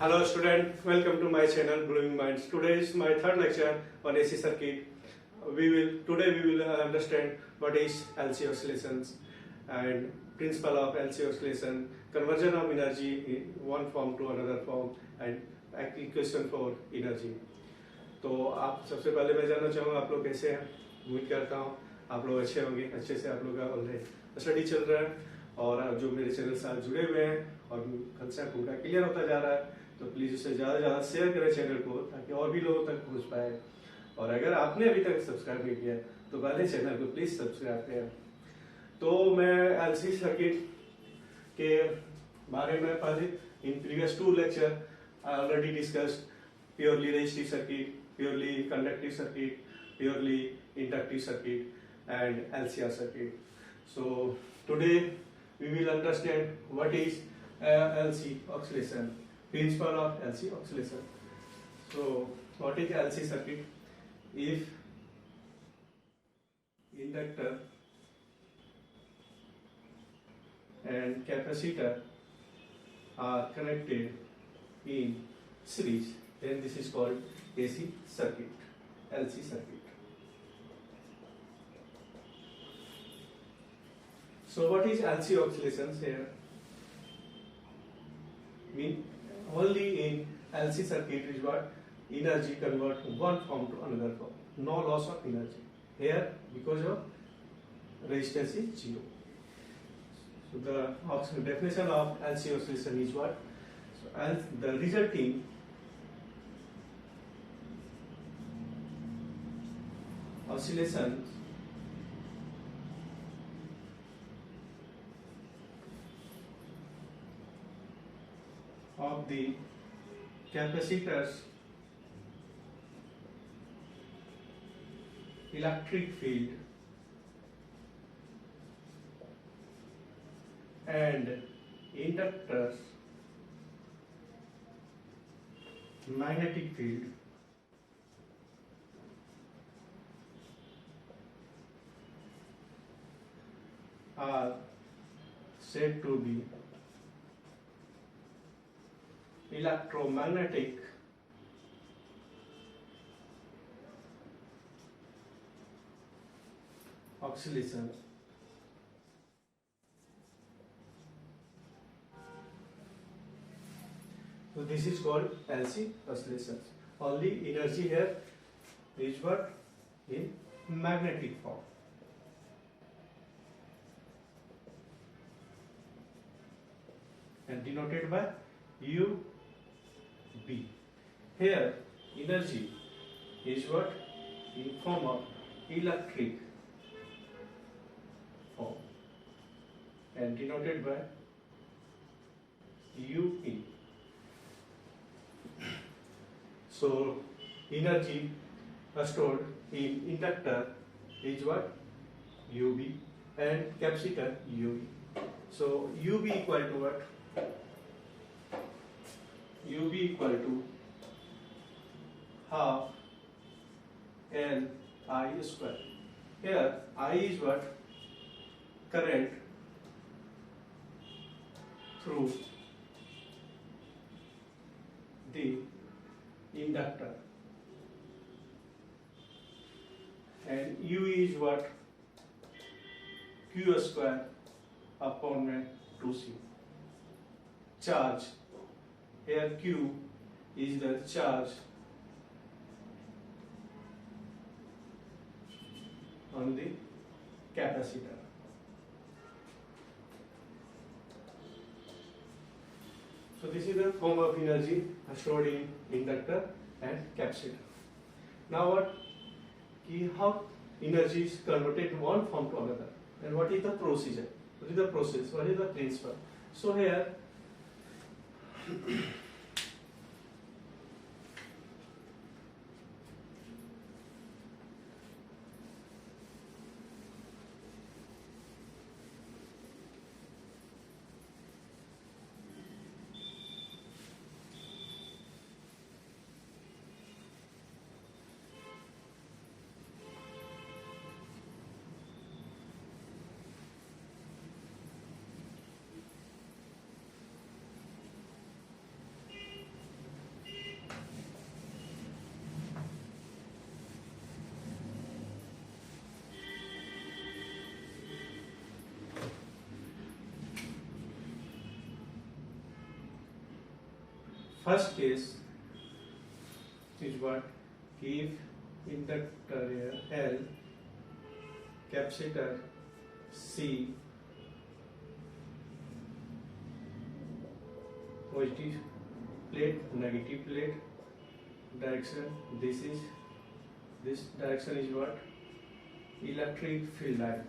Hello student, welcome to my channel Growing Minds. Today is my third lecture on AC circuit. Today we will understand what is LC oscillations and principle of LC oscillation, conversion of energy in one form to another form and equation for energy. तो आप सबसे पहले मैं जानना चाहूँगा आप लोग कैसे हैं। उम्मीद करता हूँ आप लोग अच्छे होंगे। अच्छे से आप लोग का ऑलरेडी स्टडी चल रहा है और जो मेरे चैनल से जुड़े हुए हैं और कंसेप्ट उनका क्लियर होता जा रहा है, तो प्लीज़ उसे ज़्यादा से ज़्यादा शेयर करें चैनल को ताकि और भी लोगों तक पहुँच पाए। और अगर आपने अभी तक सब्सक्राइब नहीं किया तो पहले चैनल को प्लीज़ सब्सक्राइब करें। तो मैं एलसी सर्किट के बारे में पहले in previous 2 lecture I already discussed purely resistive circuit, purely conductive circuit, purely inductive circuit and LC circuit. So today we will understand what is LC oscillation, principle of LC oscillation. So what is LC circuit? If inductor and capacitor are connected in series, then this is called AC circuit, LC circuit. So what is LC oscillations here? Mean only in LC circuit is what energy convert one form to another form. No loss of energy. Here because of resistance is 0. So the definition of LC oscillation is what? So the resulting oscillations of the capacitor's electric field and inductor's magnetic field are said to be electromagnetic oscillation. So this is called LC oscillations. Only energy here is what? In magnetic form. And denoted by U B. Here energy is what? In form of electric form and denoted by UP. So energy stored in inductor is what? UB and capacitor UB. So UB equal to what? UB equal to half L I square. Here I is what? Current through the inductor and U is what? Q square upon 2C. Charge. Here Q is the charge on the capacitor. So this is the form of energy stored in inductor and capacitor. Now what? How energy is converted one form to another, and what is the procedure? What is the process? What is the principle? So here first case is what? If inductor L, capacitor C, positive plate, negative plate, direction, this direction is what? Electric field line,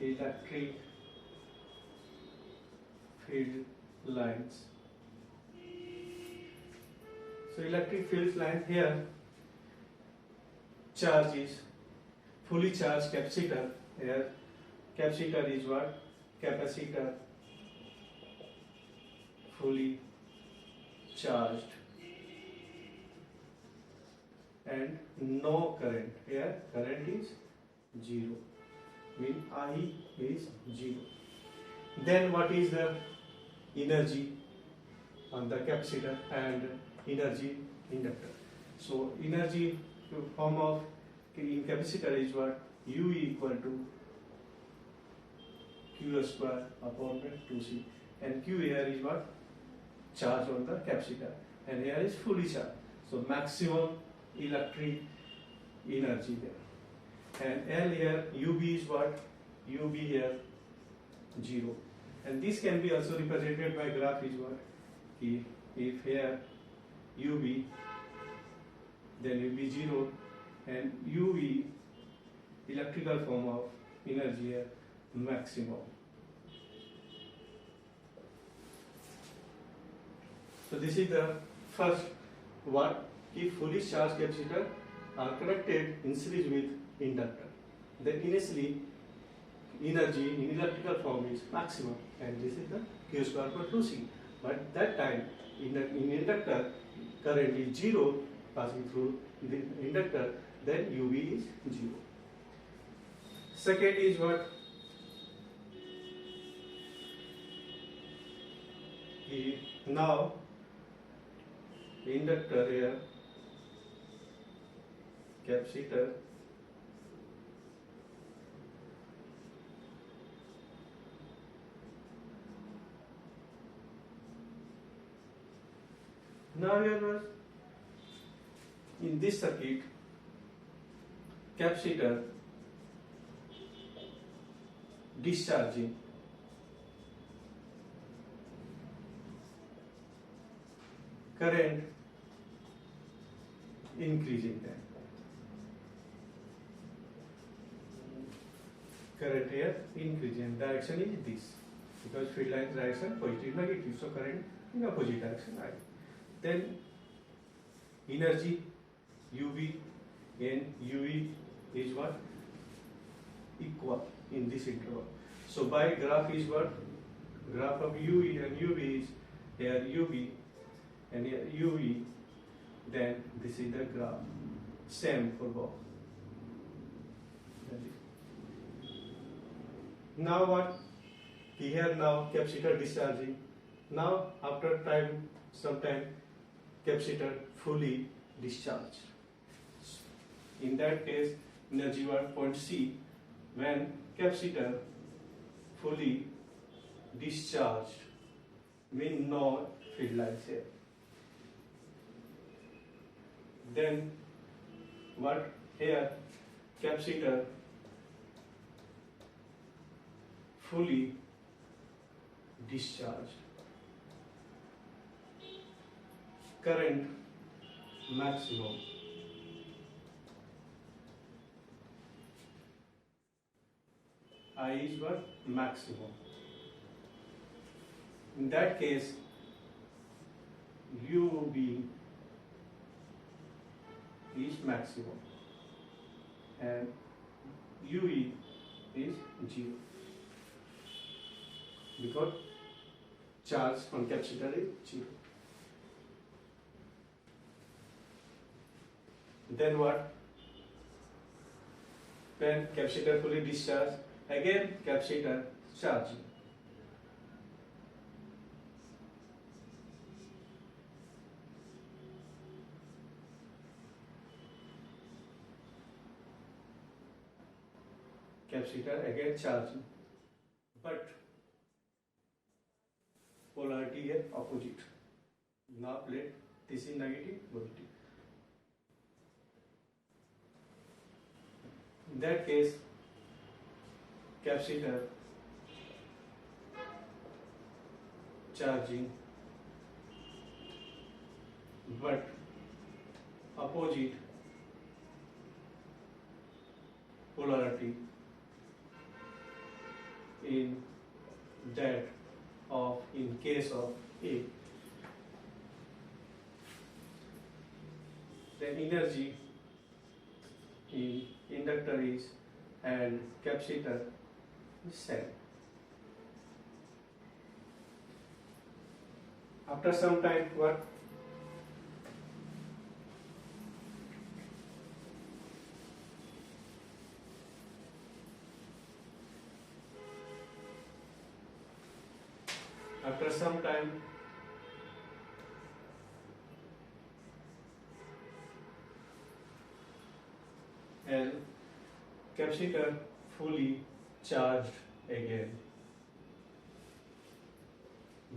electric field lines. So electric field line here, charge is fully charged capacitor. Here capacitor is what? Capacitor fully charged and no current. Here current is 0, mean I is 0. Then what is the energy on the capacitor and energy inductor? So energy form of in capacitor is what? U equal to Q square upon 2C, and Q here is what? Charge on the capacitor, and here is fully charged. So maximum electric energy there. And L here, UB is what? UB here 0. And this can be also represented by graph is what? If here UB, then UB 0, and UV electrical form of energy here maximum. So this is the first what? If fully charged capacitor are connected in series with inductor, then initially energy in electrical form is maximum, and this is the Q square per 2C. But that time in inductor current is 0 passing through the inductor, then UV is 0. Second is what? Now inductor here, capacitor now here in this circuit capacitor discharging current increasing then. Current here increasing, direction is this, because field line direction positive negative, so current in opposite direction. Right. Then energy UV and UV is what? Equal in this interval. So by graph is what? Graph of UV and UV is here UV and here UV, then this is the graph, same for both. Now what? Here now capacitor discharging. Now after time, sometime capacitor fully discharged. In that case, energy was point C when capacitor fully discharged, mean no field lines here. Then what? Here capacitor fully discharged, current maximum, I is what? Maximum. In that case, UB is maximum and UE is 0, because charge on capacitor is 0. Then what? When capacitor fully discharged, again capacitor charging. Capacitor again charging, but polarity here opposite. Now plate this is negative, positive. In that case, capacitor charging but opposite polarity in that of in case of A. Then energy in inductor is and capacitor is same. After some time, what? After some time, L capacitor fully charged again,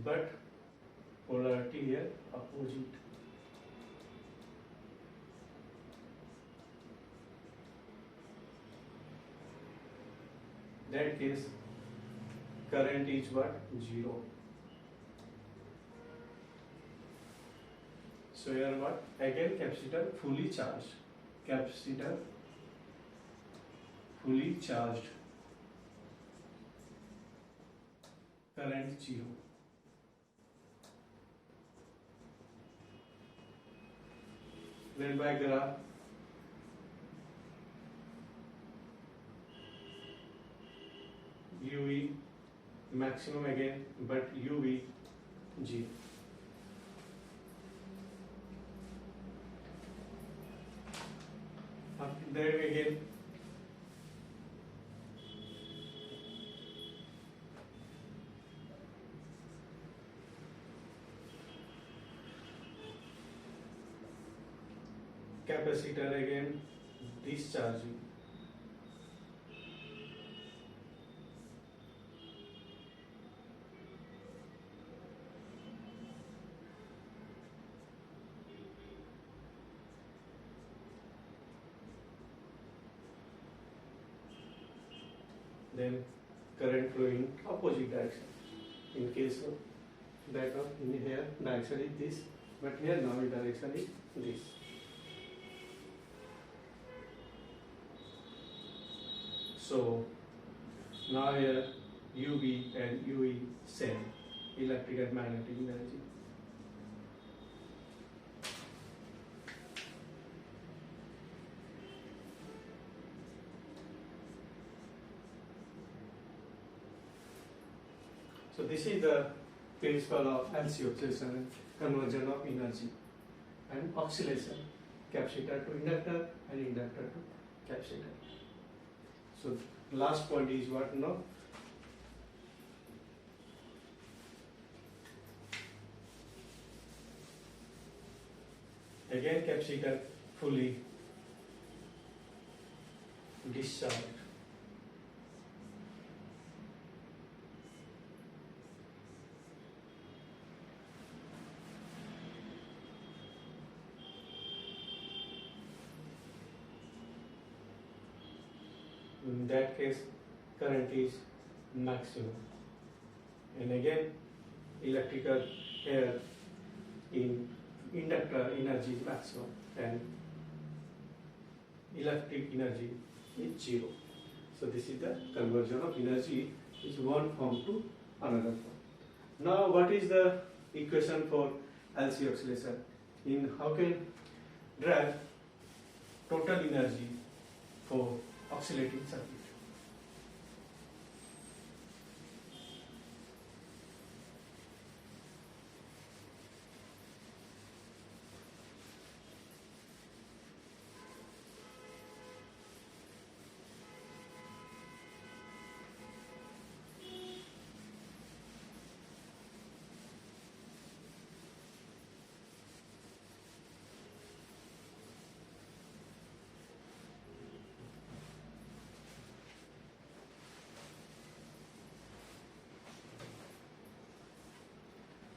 but polarity here opposite. That case, current is what? 0. So here what? Again capacitor fully charged. Capacitor fully charged. Current 0. Then by graph, UV maximum again, but UV 0. There again, capacitor again discharging. Then current flowing opposite direction. In case of that one, in here direction is this, but here now direction is this. So now here UV and UE same, electric and magnetic energy. So this is the principle of LC oscillation, conversion of energy, and oscillation, capacitor to inductor and inductor to capacitor. So last point is what now? Again capacitor fully discharged. In that case, current is maximum, and again electrical here in inductor energy is maximum and electric energy is 0. So this is the conversion of energy is one form to another form. Now what is the equation for LC oscillation? In how can derive total energy for oscillating circuit?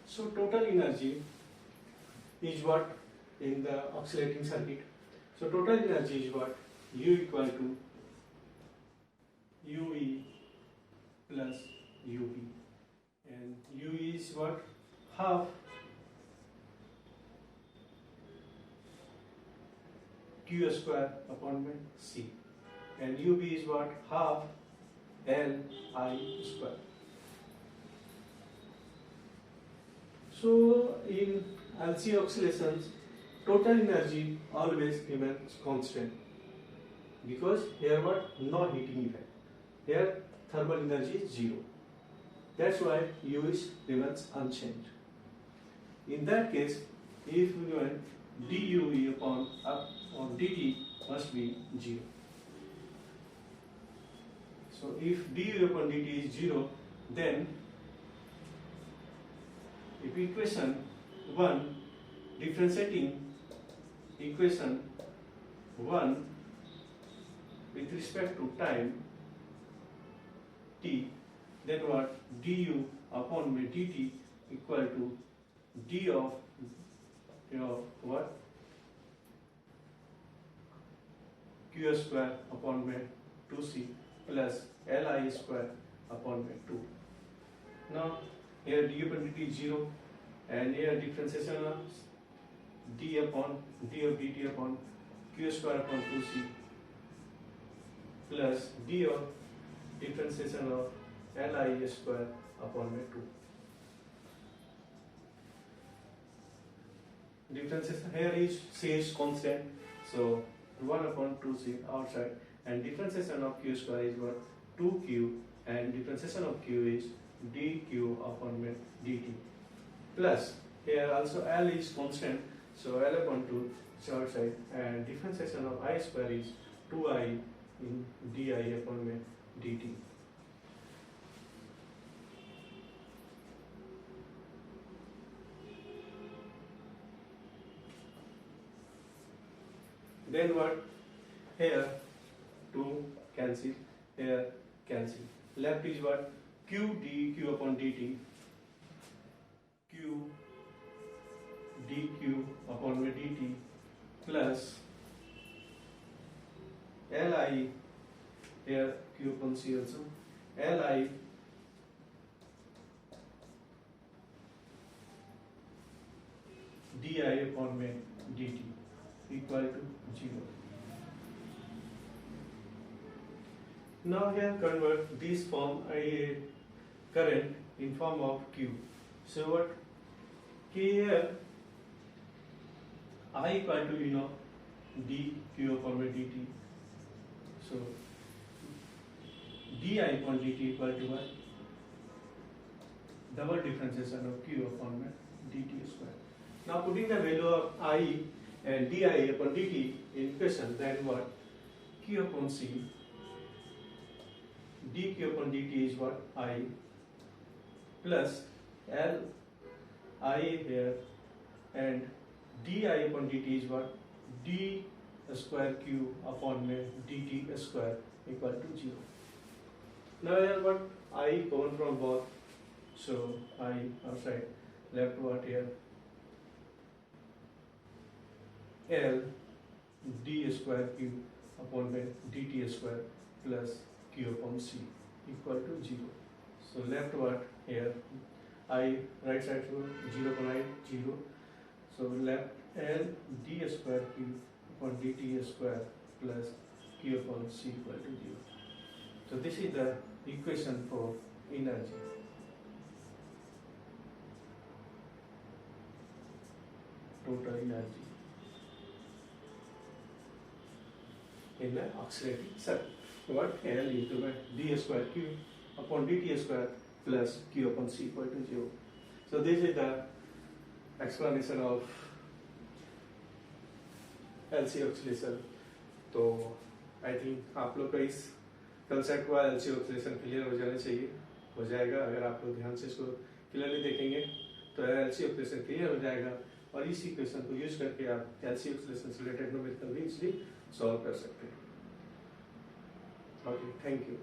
So total energy is what in the oscillating circuit. So total energy is what? U equal to UE plus UB, and U is what? Half Q square upon C, and UB is what? Half LI square. So in LC oscillations, total energy always remains constant, because here what? No heating effect. Here thermal energy is 0. That's why U is remains unchanged. In that case, if we want dUE upon or dt must be 0. So if dU upon dt is 0, then if equation 1, differentiating equation 1 with respect to time t, then what? Du upon dt equal to d of what? Q square upon 2c plus Li square upon 2. Now here du upon dt is 0, and here differentiation of d of dt upon Q square upon 2c plus d of differentiation of Li square upon 2. Differentiation here is says constant, so 1 upon 2c outside, and differentiation of Q square is what? 2q, and differentiation of Q is dq upon dt, plus here also L is constant, so L upon 2 is outside, and differentiation of I square is 2i in di upon dt. Then what? Here 2 cancel, here cancel. Left is what? Q dq upon dt, Q dq upon dt plus Li, here Q upon C also, Li di upon dt equal to 0. Now here convert this form current in form of Q. So what? Here I equal to dq upon dt. So di upon dt equal to what? Double differentiation of Q upon dt square. Now putting the value of I and di upon dt in equation, then what? Q upon C, dq upon dt is what? I, plus L I here, and di upon dt is what? D square Q upon dt square equal to 0. Now here what? I common from both, so I outside, left what here? L d square Q upon dt square plus Q upon C equal to 0. So left what here? I right side to 0 upon I 0. So left L d square Q upon dt square plus Q upon C equal to 0. So this is the equation for energy. Total energy in the oscillating circuit. What? L into d square Q upon dt square plus Q upon C equal to 0. So this is the explanation of LC oscillation. तो I think आप लोग का इस concept को LC oscillation clear हो जाना चाहिए, हो जाएगा। अगर आप लोग ध्यान से इसको क्लियरली देखेंगे तो LC oscillation क्लियर हो जाएगा, और इस इक्वेशन को यूज करके आप LC oscillation से रिलेटेड न्यूमेरिकल भी इजीली सॉल्व कर सकते हैं। Okay, thank you.